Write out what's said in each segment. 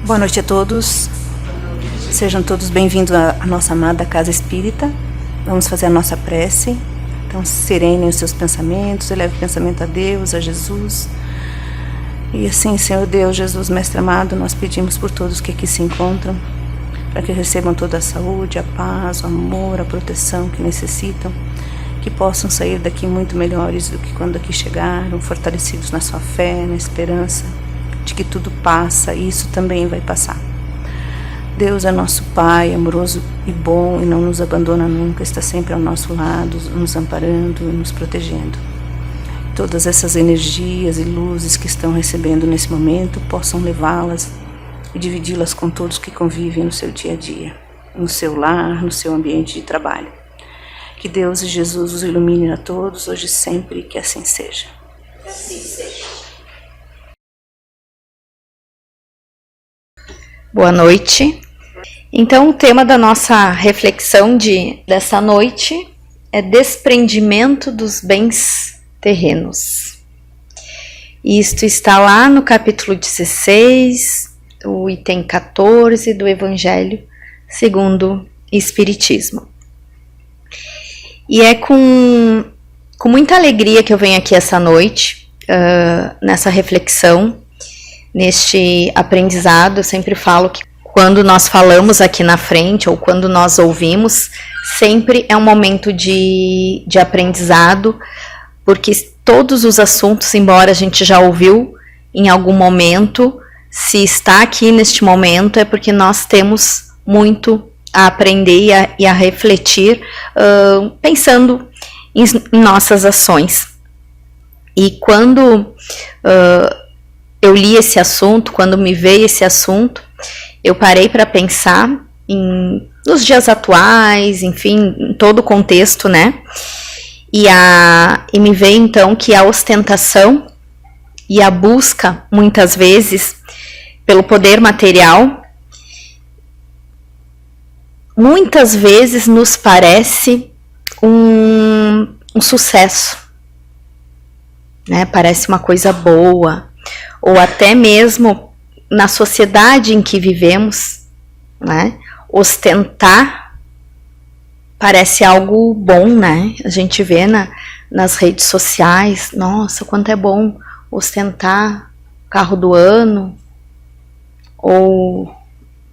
Boa noite a todos. Sejam todos bem-vindos à nossa amada Casa Espírita. Vamos fazer a nossa prece. Então, serenem os seus pensamentos, eleve o pensamento a Deus, a Jesus. E assim, Senhor Deus, Jesus, Mestre amado, nós pedimos por todos que aqui se encontram, para que recebam toda a saúde, a paz, o amor, a proteção que necessitam, que possam sair daqui muito melhores do que quando aqui chegaram, fortalecidos na sua fé, na esperança de que tudo passa e isso também vai passar. Deus é nosso Pai, amoroso e bom, e não nos abandona nunca, está sempre ao nosso lado, nos amparando e nos protegendo. Todas essas energias e luzes que estão recebendo nesse momento, possam levá-las e dividi-las com todos que convivem no seu dia a dia, no seu lar, no seu ambiente de trabalho. Que Deus e Jesus os ilumine a todos, hoje e sempre, e que assim seja. Que assim seja. Boa noite. Então, o tema da nossa reflexão dessa noite é desprendimento dos bens terrenos. Isto está lá no capítulo 16, o item 14 do Evangelho segundo Espiritismo. E é com muita alegria que eu venho aqui essa noite, nessa reflexão, neste aprendizado. Eu sempre falo que quando nós falamos aqui na frente, ou quando nós ouvimos, sempre é um momento de aprendizado, porque todos os assuntos, embora a gente já ouviu em algum momento, se está aqui neste momento é porque nós temos muito a aprender e a refletir, pensando em nossas ações. E quando eu li esse assunto, quando me veio esse assunto, eu parei para pensar nos dias atuais, enfim, em todo o contexto, né? E me veio então que a ostentação e a busca, muitas vezes, pelo poder material, muitas vezes nos parece um sucesso, né? Parece uma coisa boa, ou até mesmo na sociedade em que vivemos, né? Ostentar parece algo bom, né? A gente vê nas redes sociais, nossa, quanto é bom ostentar o carro do ano, ou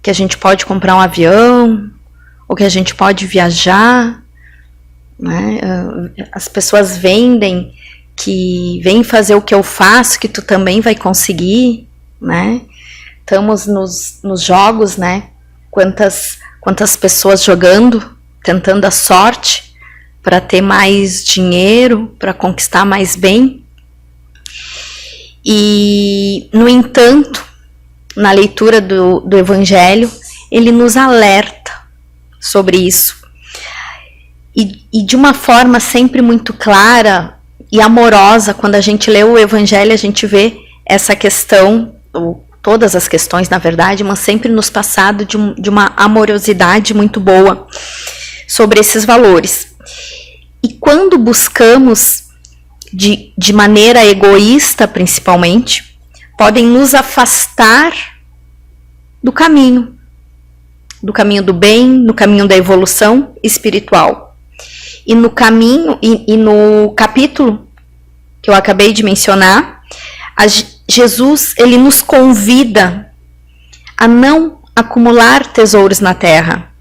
que a gente pode comprar um avião, ou que a gente pode viajar, né? As pessoas vendem que vem fazer o que eu faço, que tu também vai conseguir, né? Estamos nos jogos, né? Quantas pessoas jogando, tentando a sorte para ter mais dinheiro, para conquistar mais bem. E, no entanto, na leitura do Evangelho, ele nos alerta sobre isso. E de uma forma sempre muito clara e amorosa, quando a gente lê o Evangelho, a gente vê essa questão, todas as questões, na verdade, mas sempre nos passado de uma amorosidade muito boa sobre esses valores. E quando buscamos de maneira egoísta, principalmente, podem nos afastar do caminho do bem, no caminho da evolução espiritual. E no caminho, e no capítulo que eu acabei de mencionar, Jesus, ele nos convida a não acumular tesouros na terra.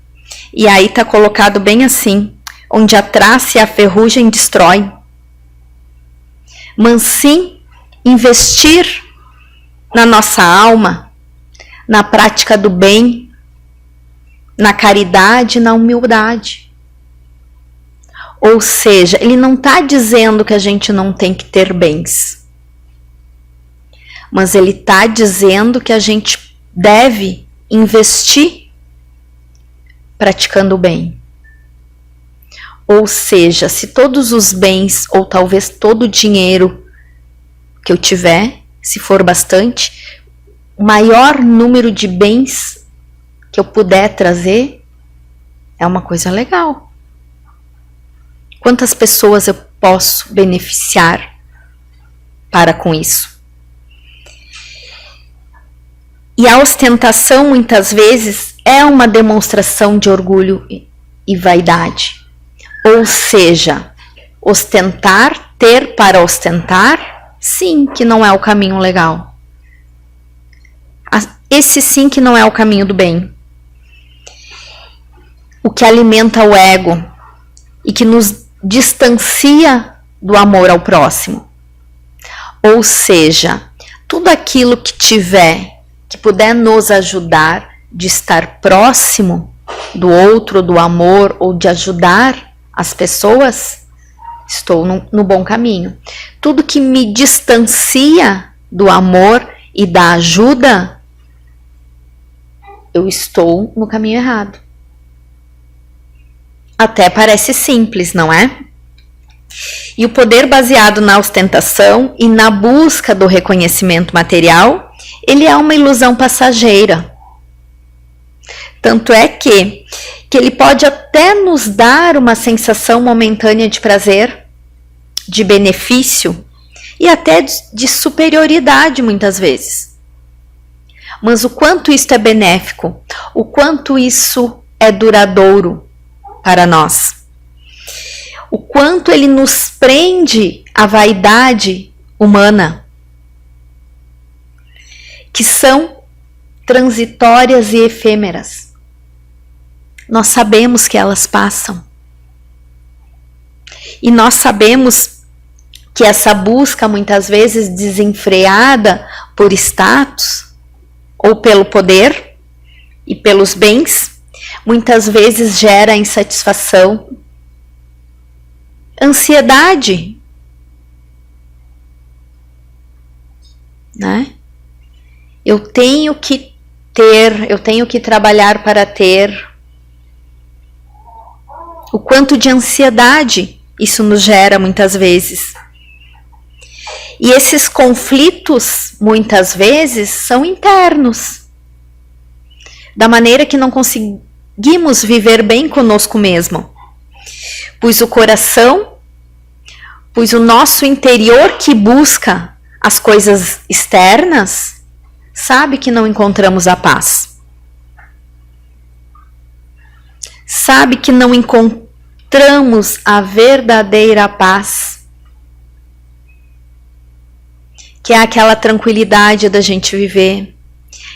E aí está colocado bem assim, onde a traça e a ferrugem destrói, mas sim investir na nossa alma, na prática do bem, na caridade, na humildade. Ou seja, ele não está dizendo que a gente não tem que ter bens, mas ele está dizendo que a gente deve investir praticando o bem. Ou seja, se todos os bens, ou talvez todo o dinheiro que eu tiver, se for bastante, o maior número de bens que eu puder trazer, é uma coisa legal. Quantas pessoas eu posso beneficiar para com isso? E a ostentação, muitas vezes, é uma demonstração de orgulho e vaidade. Ou seja, ostentar, ter para ostentar, sim, que não é o caminho legal. Esse sim que não é o caminho do bem. O que alimenta o ego e que nos distancia do amor ao próximo. Ou seja, tudo aquilo que puder nos ajudar de estar próximo do outro, do amor, ou de ajudar as pessoas, estou no bom caminho. Tudo que me distancia do amor e da ajuda, eu estou no caminho errado. Até parece simples, não é? E o poder baseado na ostentação e na busca do reconhecimento material, ele é uma ilusão passageira. Tanto é que ele pode até nos dar uma sensação momentânea de prazer, de benefício e até de superioridade muitas vezes. Mas o quanto isso é benéfico, o quanto isso é duradouro para nós. O quanto ele nos prende à vaidade humana, que são transitórias e efêmeras. Nós sabemos que elas passam. E nós sabemos que essa busca, muitas vezes desenfreada por status, ou pelo poder e pelos bens, muitas vezes gera insatisfação, ansiedade, né? Eu tenho que ter, eu tenho que trabalhar para ter. O quanto de ansiedade isso nos gera muitas vezes. E esses conflitos, muitas vezes, são internos. Da maneira que não conseguimos viver bem conosco mesmo. Pois o coração, pois o nosso interior que busca as coisas externas, sabe que não encontramos a paz. Sabe que não encontramos a verdadeira paz. Que é aquela tranquilidade da gente viver.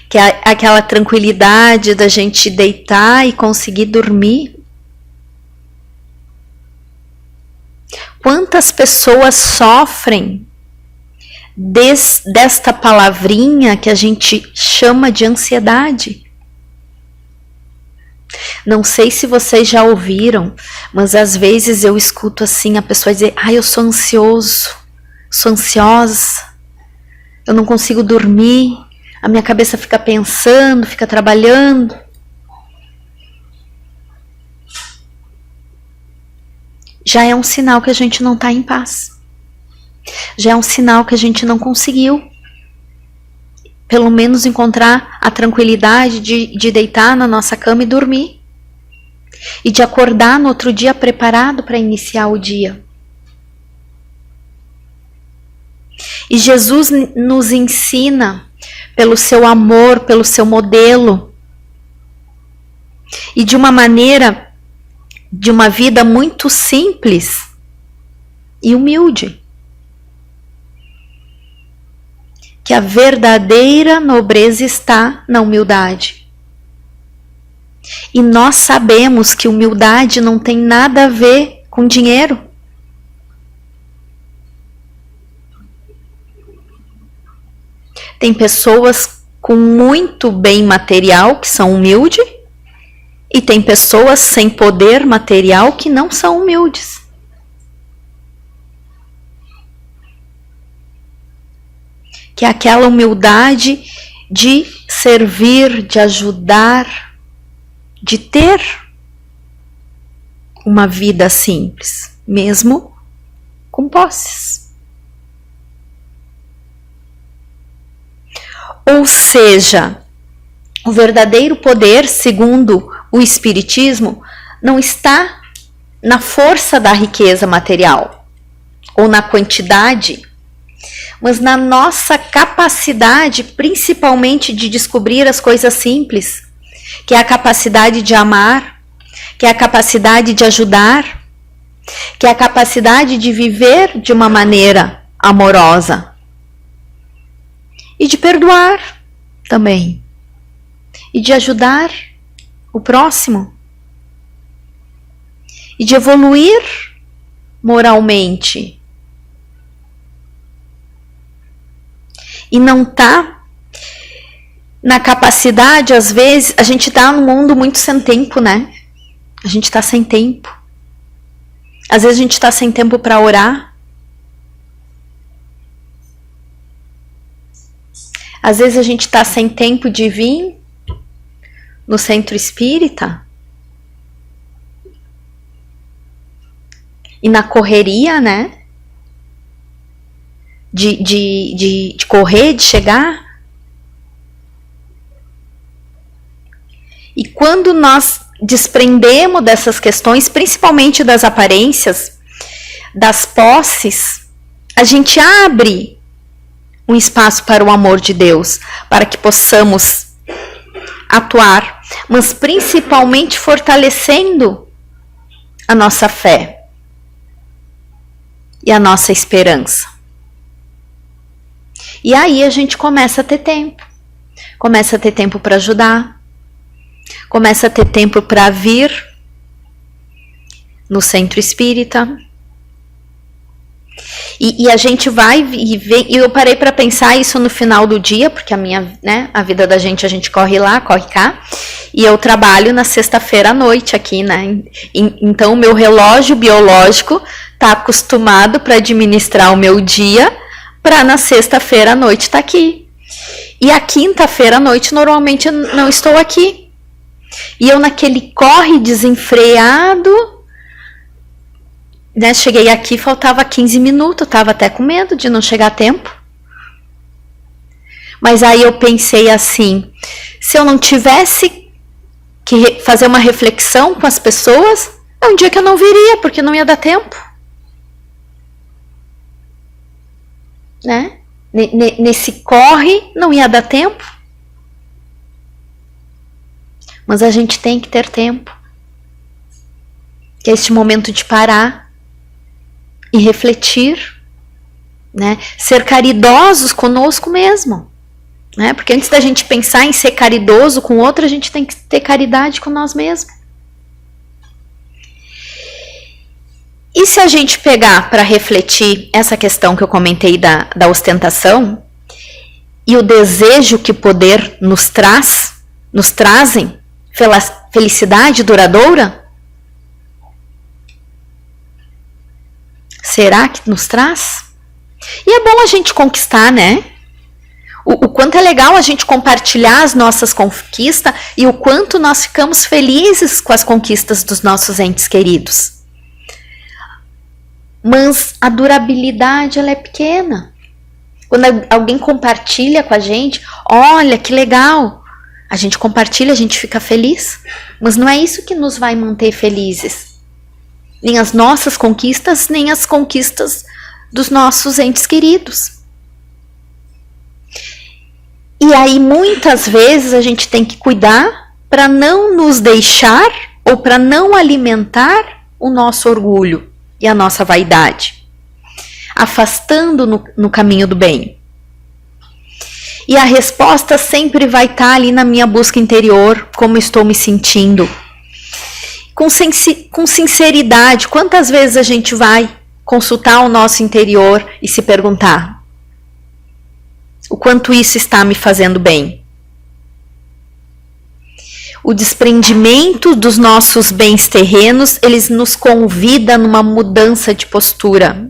Que é aquela tranquilidade da gente deitar e conseguir dormir. Quantas pessoas sofrem desta palavrinha que a gente chama de ansiedade? Não sei se vocês já ouviram, mas às vezes eu escuto assim a pessoa dizer: eu sou ansioso, sou ansiosa, eu não consigo dormir, a minha cabeça fica pensando, fica trabalhando. Já é um sinal que a gente não está em paz. Já é um sinal que a gente não conseguiu, pelo menos, encontrar a tranquilidade de deitar na nossa cama e dormir. E de acordar no outro dia preparado para iniciar o dia. E Jesus nos ensina, pelo seu amor, pelo seu modelo, e de uma maneira, de uma vida muito simples e humilde. Que a verdadeira nobreza está na humildade. E nós sabemos que humildade não tem nada a ver com dinheiro. Tem pessoas com muito bem material que são humildes, e tem pessoas sem poder material que não são humildes. Que é aquela humildade de servir, de ajudar, de ter uma vida simples, mesmo com posses. Ou seja, o verdadeiro poder, segundo o Espiritismo, não está na força da riqueza material ou na quantidade, mas na nossa capacidade, principalmente de descobrir as coisas simples, que é a capacidade de amar, que é a capacidade de ajudar, que é a capacidade de viver de uma maneira amorosa e de perdoar também, e de ajudar o próximo, e de evoluir moralmente. E não tá na capacidade, às vezes, a gente tá num mundo muito sem tempo, né? A gente tá sem tempo. Às vezes a gente tá sem tempo para orar. Às vezes a gente tá sem tempo de vir no centro espírita. E na correria, né? De correr, de chegar. E quando nós desprendemos dessas questões, principalmente das aparências, das posses, a gente abre um espaço para o amor de Deus, para que possamos atuar, mas principalmente fortalecendo a nossa fé e a nossa esperança. E aí a gente começa a ter tempo. Começa a ter tempo para ajudar. Começa a ter tempo para vir no centro espírita. E a gente vai e vem. E eu parei para pensar isso no final do dia, porque a vida da gente, a gente corre lá, corre cá. E eu trabalho na sexta-feira à noite aqui, né? Então o meu relógio biológico está acostumado para administrar o meu dia, para na sexta-feira à noite estar aqui. E a quinta-feira à noite normalmente eu não estou aqui. E eu naquele corre desenfreado, né, cheguei aqui, faltava 15 minutos, eu estava até com medo de não chegar a tempo. Mas aí eu pensei assim, se eu não tivesse que fazer uma reflexão com as pessoas, é um dia que eu não viria, porque não ia dar tempo. Né? Nesse corre não ia dar tempo. Mas a gente tem que ter tempo, que é este momento de parar e refletir, né? Ser caridosos conosco mesmo, né? Porque antes da gente pensar em ser caridoso com outro, a gente tem que ter caridade com nós mesmos. E se a gente pegar para refletir essa questão que eu comentei da ostentação e o desejo que o poder nos trazem, felicidade duradoura? Será que nos traz? E é bom a gente conquistar, né? O quanto é legal a gente compartilhar as nossas conquistas e o quanto nós ficamos felizes com as conquistas dos nossos entes queridos. Mas a durabilidade, ela é pequena. Quando alguém compartilha com a gente, olha que legal, a gente compartilha, a gente fica feliz, mas não é isso que nos vai manter felizes. Nem as nossas conquistas, nem as conquistas dos nossos entes queridos. E aí muitas vezes a gente tem que cuidar para não nos deixar ou para não alimentar o nosso orgulho e a nossa vaidade, afastando no caminho do bem. E a resposta sempre vai estar ali na minha busca interior, como estou me sentindo. Com sinceridade, quantas vezes a gente vai consultar o nosso interior e se perguntar o quanto isso está me fazendo bem? O desprendimento dos nossos bens terrenos, eles nos convida numa mudança de postura.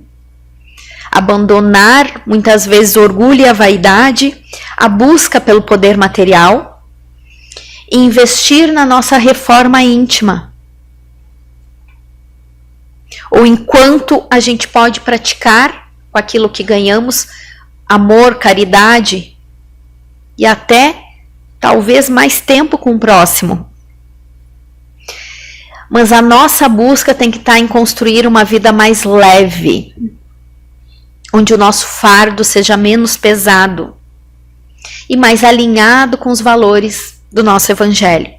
Abandonar, muitas vezes, o orgulho e a vaidade, a busca pelo poder material e investir na nossa reforma íntima. Ou enquanto a gente pode praticar com aquilo que ganhamos, amor, caridade e até talvez mais tempo com o próximo. Mas a nossa busca tem que estar em construir uma vida mais leve. onde o nosso fardo seja menos pesado e mais alinhado com os valores do nosso Evangelho.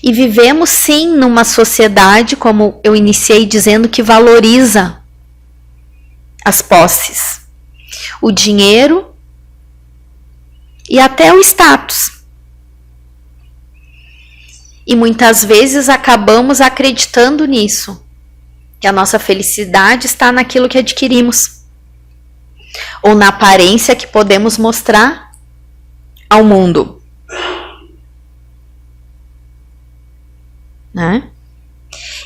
E vivemos sim numa sociedade, como eu iniciei dizendo, que valoriza as posses, o dinheiro e até o status. E muitas vezes acabamos acreditando nisso, que a nossa felicidade está naquilo que adquirimos, ou na aparência que podemos mostrar ao mundo. Né?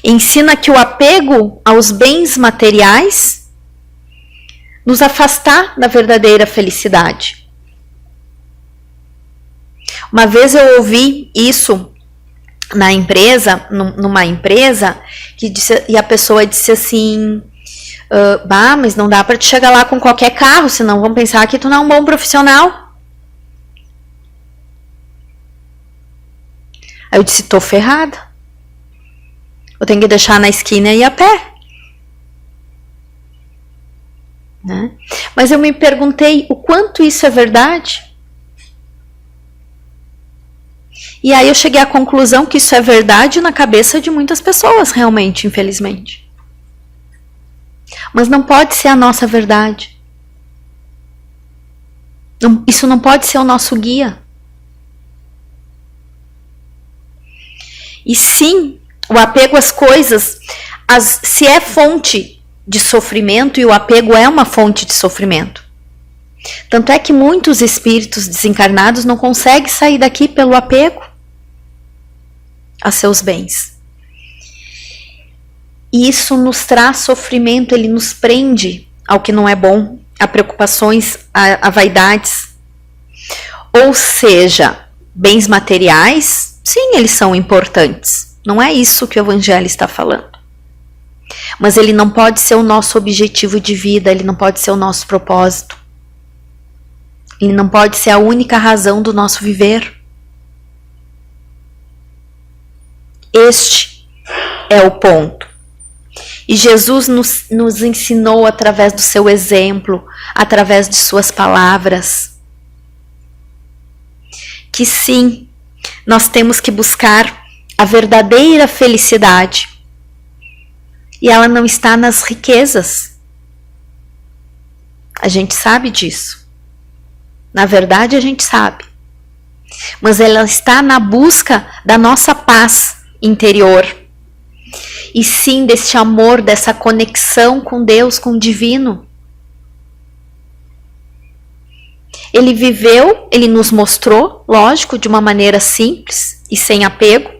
Ensina que o apego aos bens materiais nos afastar da verdadeira felicidade. Uma vez eu ouvi isso na empresa, numa empresa, que disse, e a pessoa disse assim: mas não dá para te chegar lá com qualquer carro, senão vão pensar que tu não é um bom profissional. Aí eu disse: tô ferrada. Eu tenho que deixar na esquina e ir a pé. Né? Mas eu me perguntei o quanto isso é verdade. E aí eu cheguei à conclusão que isso é verdade na cabeça de muitas pessoas, realmente, infelizmente. Mas não pode ser a nossa verdade. Isso não pode ser o nosso guia. E sim, o apego às coisas, se é fonte de sofrimento, e o apego é uma fonte de sofrimento. Tanto é que muitos espíritos desencarnados não conseguem sair daqui pelo apego a seus bens. E isso nos traz sofrimento, ele nos prende ao que não é bom, a preocupações, a vaidades. Ou seja, bens materiais, sim, eles são importantes. Não é isso que o Evangelho está falando. Mas ele não pode ser o nosso objetivo de vida, ele não pode ser o nosso propósito. Ele não pode ser a única razão do nosso viver. Este é o ponto. E Jesus nos ensinou através do seu exemplo, através de suas palavras, que sim, nós temos que buscar a verdadeira felicidade. E ela não está nas riquezas. A gente sabe disso. Na verdade, a gente sabe. Mas ela está na busca da nossa paz interior. E sim, desse amor, dessa conexão com Deus, com o divino. Ele viveu, ele nos mostrou, lógico, de uma maneira simples e sem apego.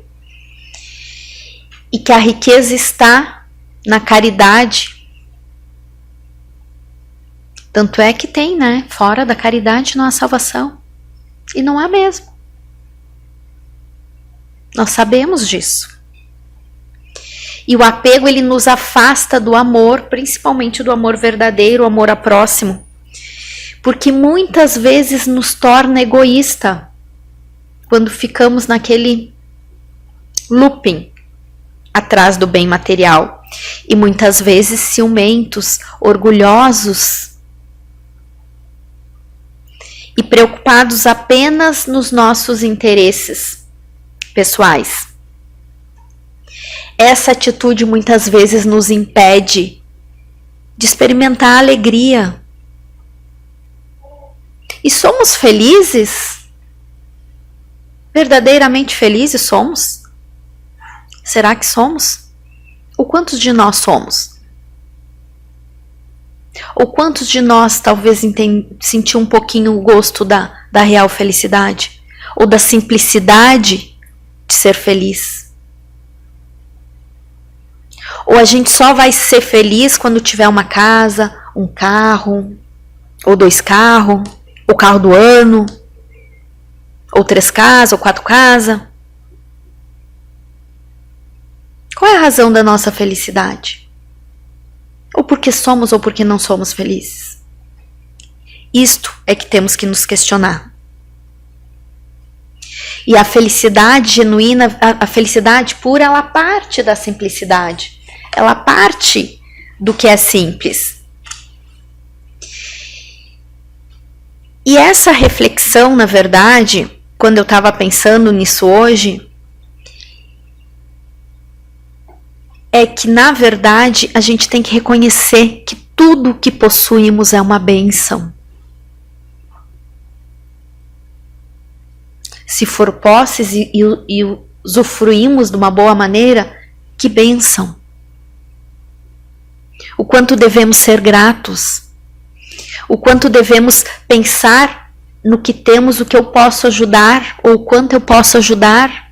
E que a riqueza está na caridade. Tanto é que tem, né? Fora da caridade não há salvação. E não há mesmo. Nós sabemos disso. E o apego, ele nos afasta do amor, principalmente do amor verdadeiro, o amor ao próximo. Porque muitas vezes nos torna egoísta quando ficamos naquele looping atrás do bem material. E muitas vezes ciumentos, orgulhosos e preocupados apenas nos nossos interesses pessoais. Essa atitude muitas vezes nos impede de experimentar a alegria. E somos felizes? Verdadeiramente felizes somos? Será que somos? Ou quantos de nós somos? Ou quantos de nós talvez sentiu um pouquinho o gosto da real felicidade? Ou da simplicidade de ser feliz? Ou a gente só vai ser feliz quando tiver uma casa, um carro, ou 2 carros, o carro do ano, ou 3 casas, ou 4 casas? Qual é a razão da nossa felicidade? Ou porque somos ou porque não somos felizes? Isto é que temos que nos questionar. E a felicidade genuína, a felicidade pura, ela parte da simplicidade. Ela parte do que é simples. E essa reflexão, na verdade, quando eu estava pensando nisso hoje, é que, na verdade, a gente tem que reconhecer que tudo que possuímos é uma bênção. Se for posses e usufruímos de uma boa maneira, que bênção. O quanto devemos ser gratos. O quanto devemos pensar no que temos, o que eu posso ajudar, ou o quanto eu posso ajudar.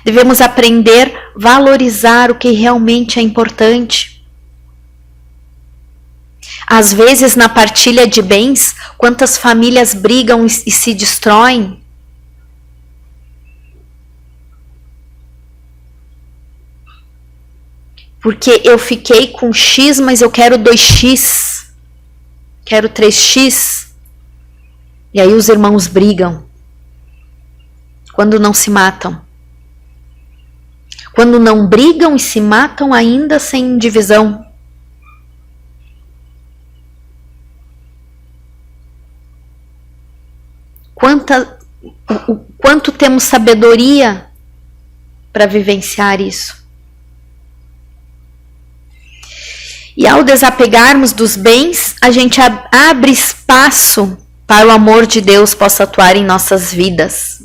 Devemos aprender a valorizar o que realmente é importante. Às vezes, na partilha de bens, quantas famílias brigam e se destroem. Porque eu fiquei com X, mas eu quero 2X. Quero 3X. E aí os irmãos brigam. Quando não se matam. Quando não brigam e se matam ainda sem divisão. Quanto temos sabedoria para vivenciar isso. E ao desapegarmos dos bens, a gente abre espaço para o amor de Deus possa atuar em nossas vidas.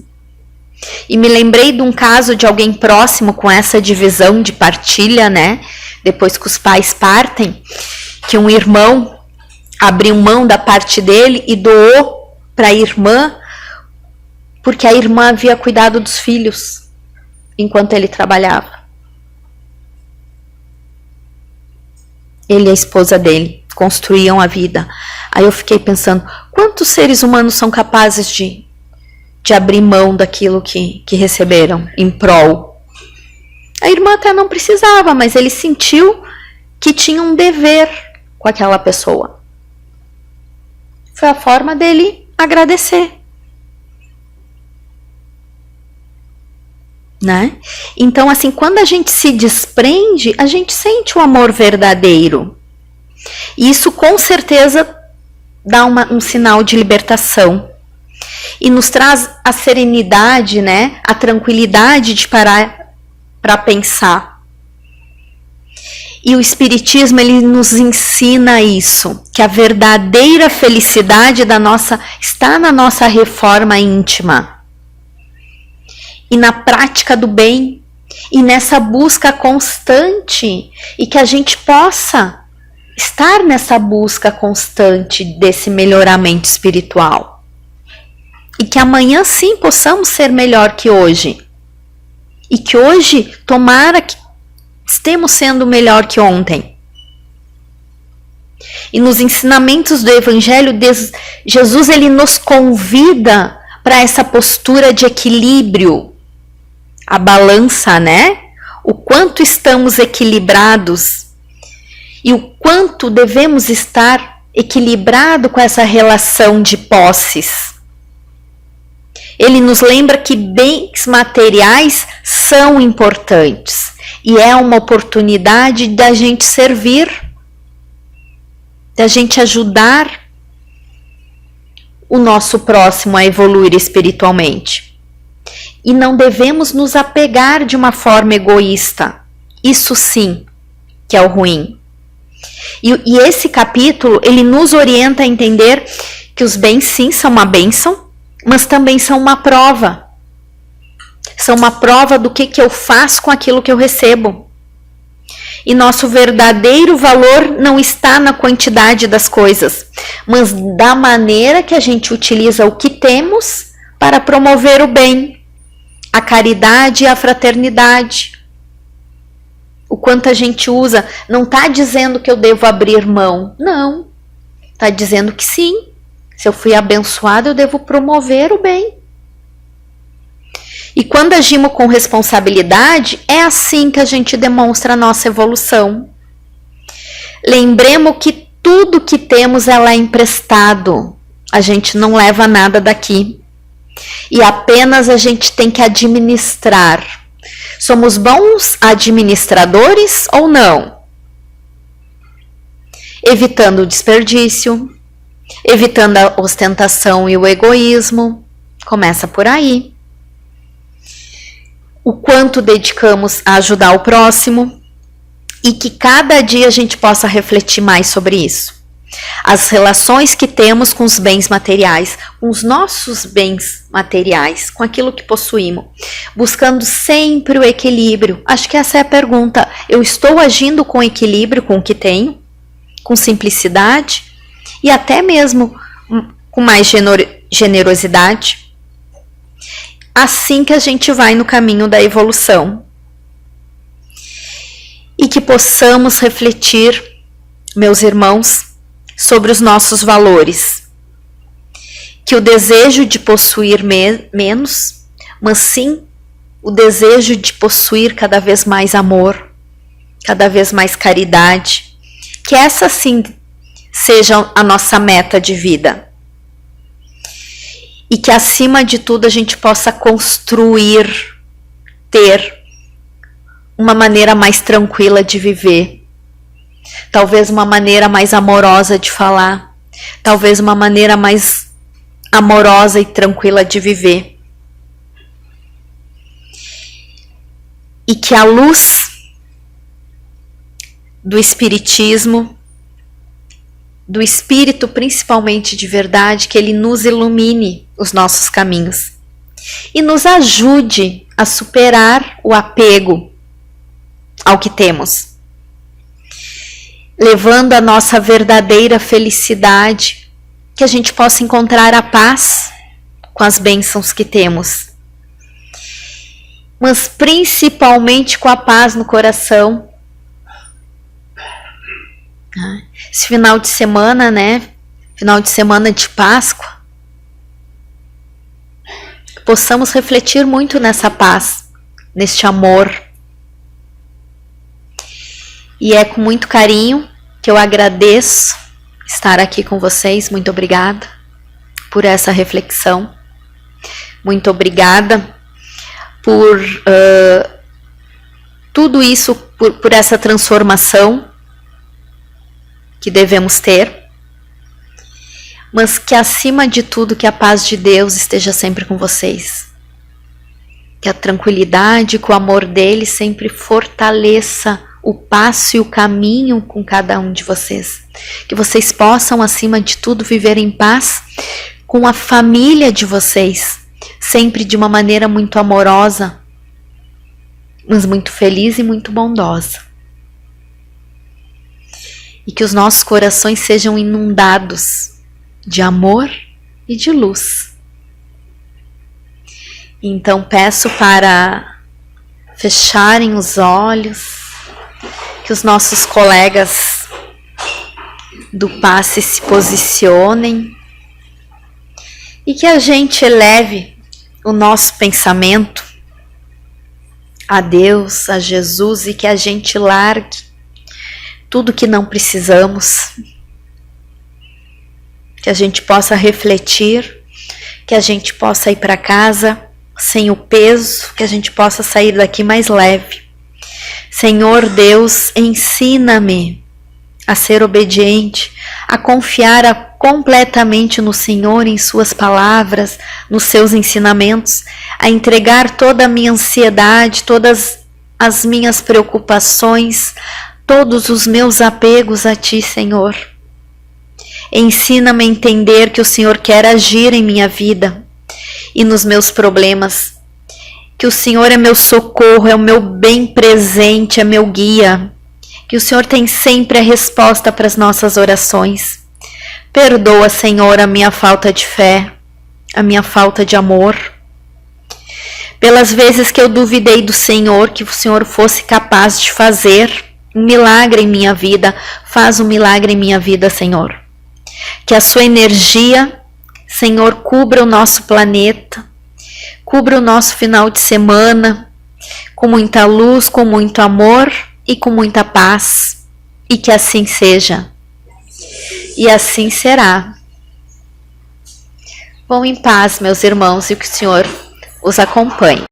E me lembrei de um caso de alguém próximo com essa divisão de partilha, né? Depois que os pais partem, que um irmão abriu mão da parte dele e doou para a irmã, porque a irmã havia cuidado dos filhos enquanto ele trabalhava. Ele e a esposa dele construíam a vida. Aí eu fiquei pensando, quantos seres humanos são capazes de abrir mão daquilo que receberam em prol? A irmã até não precisava, mas ele sentiu que tinha um dever com aquela pessoa. Foi a forma dele agradecer. Né? Então, assim, quando a gente se desprende, a gente sente o amor verdadeiro. E isso com certeza dá um sinal de libertação. E nos traz a serenidade, né? A tranquilidade de parar para pensar. E o Espiritismo, ele nos ensina isso, que a verdadeira felicidade está na nossa reforma íntima. E na prática do bem, e nessa busca constante, e que a gente possa estar nessa busca constante desse melhoramento espiritual. E que amanhã sim possamos ser melhor que hoje. E que hoje, tomara que estemos sendo melhor que ontem. E nos ensinamentos do Evangelho, Jesus ele nos convida para essa postura de equilíbrio. A balança, né? O quanto estamos equilibrados e o quanto devemos estar equilibrado com essa relação de posses. Ele nos lembra que bens materiais são importantes e é uma oportunidade da gente servir, da gente ajudar o nosso próximo a evoluir espiritualmente. E não devemos nos apegar de uma forma egoísta. Isso sim que é o ruim. E esse capítulo, ele nos orienta a entender que os bens sim são uma bênção, mas também são uma prova. São uma prova do que eu faço com aquilo que eu recebo. E nosso verdadeiro valor não está na quantidade das coisas, mas da maneira que a gente utiliza o que temos para promover o bem, a caridade e a fraternidade. O quanto a gente usa, não está dizendo que eu devo abrir mão, não. Está dizendo que sim, se eu fui abençoado, eu devo promover o bem. E quando agimos com responsabilidade, é assim que a gente demonstra a nossa evolução. Lembremos que tudo que temos é emprestado. A gente não leva nada daqui. E apenas a gente tem que administrar. Somos bons administradores ou não? Evitando o desperdício, evitando a ostentação e o egoísmo. Começa por aí. O quanto dedicamos a ajudar o próximo e que cada dia a gente possa refletir mais sobre isso. As relações que temos com os bens materiais, com os nossos bens materiais, com aquilo que possuímos, buscando sempre o equilíbrio. Acho que essa é a pergunta. Eu estou agindo com equilíbrio com o que tenho, com simplicidade e até mesmo com mais generosidade? Assim que a gente vai no caminho da evolução. E que possamos refletir, meus irmãos, sobre os nossos valores. Que o desejo de possuir menos, mas sim o desejo de possuir cada vez mais amor, cada vez mais caridade. Que essa sim seja a nossa meta de vida. E que acima de tudo a gente possa construir, ter uma maneira mais tranquila de viver. Talvez uma maneira mais amorosa de falar. Talvez uma maneira mais amorosa e tranquila de viver. E que a luz do Espiritismo, do Espírito principalmente de verdade, que ele nos ilumine os nossos caminhos e nos ajude a superar o apego ao que temos, levando a nossa verdadeira felicidade, que a gente possa encontrar a paz com as bênçãos que temos, mas principalmente com a paz no coração. Esse final de semana, final de semana de Páscoa, possamos refletir muito nessa paz, neste amor. E é com muito carinho que eu agradeço estar aqui com vocês. Muito obrigada por essa reflexão. Muito obrigada por tudo isso, por essa transformação que devemos ter, mas que acima de tudo que a paz de Deus esteja sempre com vocês, que a tranquilidade, que o amor dele sempre fortaleça o passo e o caminho com cada um de vocês, que vocês possam acima de tudo viver em paz com a família de vocês, sempre de uma maneira muito amorosa, mas muito feliz e muito bondosa. E que os nossos corações sejam inundados de amor e de luz. Então peço para fecharem os olhos, que os nossos colegas do passe se posicionem e que a gente eleve o nosso pensamento a Deus, a Jesus, e que a gente largue tudo que não precisamos, que a gente possa refletir, que a gente possa ir para casa sem o peso, que a gente possa sair daqui mais leve. Senhor Deus, ensina-me a ser obediente, a confiar completamente no Senhor, em suas palavras, nos seus ensinamentos, a entregar toda a minha ansiedade, todas as minhas preocupações, todos os meus apegos a Ti, Senhor. Ensina-me a entender que o Senhor quer agir em minha vida e nos meus problemas, que o Senhor é meu socorro, é o meu bem presente, é meu guia, que o Senhor tem sempre a resposta para as nossas orações. Perdoa, Senhor, a minha falta de fé, a minha falta de amor, pelas vezes que eu duvidei do Senhor, que o Senhor fosse capaz de fazer um milagre em minha vida. Faz um milagre em minha vida, Senhor. Que a sua energia, Senhor, cubra o nosso planeta, cubra o nosso final de semana, com muita luz, com muito amor e com muita paz. E que assim seja. E assim será. Vão em paz, meus irmãos, e que o Senhor os acompanhe.